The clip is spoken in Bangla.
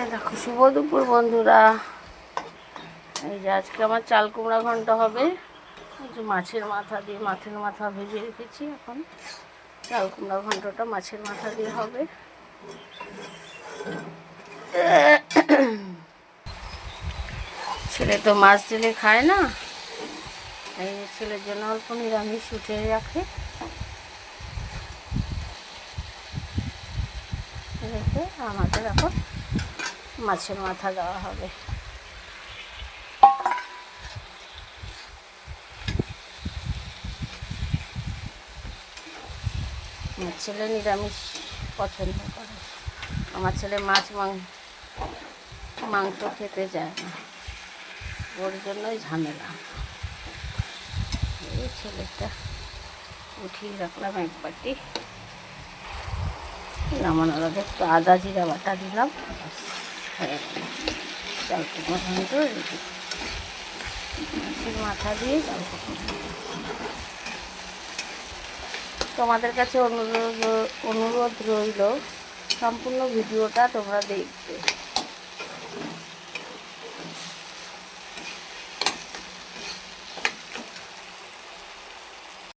দেখো শুভ দুপুর বন্ধুরা। এই যে আজকে আমার চাল কুমড়া ঘন্ট হবে। এই যে মাছের মাথা ভেজে রেখেছি। এখন চাল কুমড়া ঘন্টটা মাছের মাথা দিয়ে হবে। ছেলে তো মাছ দিলে খায় না, এই ছেলের জন্য অল্প নিরামিষ উঠিয়ে রাখে, রেখে আমাদের এখন মাছের মাথা দেওয়া হবে। আমার ছেলে নিরামিষ পছন্দ করে, আমার ছেলে মাছ মাংস খেতে চায় না, ওর জন্যই ঝামেলা। এই ছেলেটা উঠিয়ে রাখলাম এক বাটি, নামানোর আগে একটু আদা জিরা বাটা দিলাম, চাল কুমড়ো ঘন্ট রেডি। মাছের মাথা দিয়ে চাল কুমড়ো। তোমাদের কাছে অনুরোধ রইল সম্পূর্ণ ভিডিওটা তোমরা দেখবে।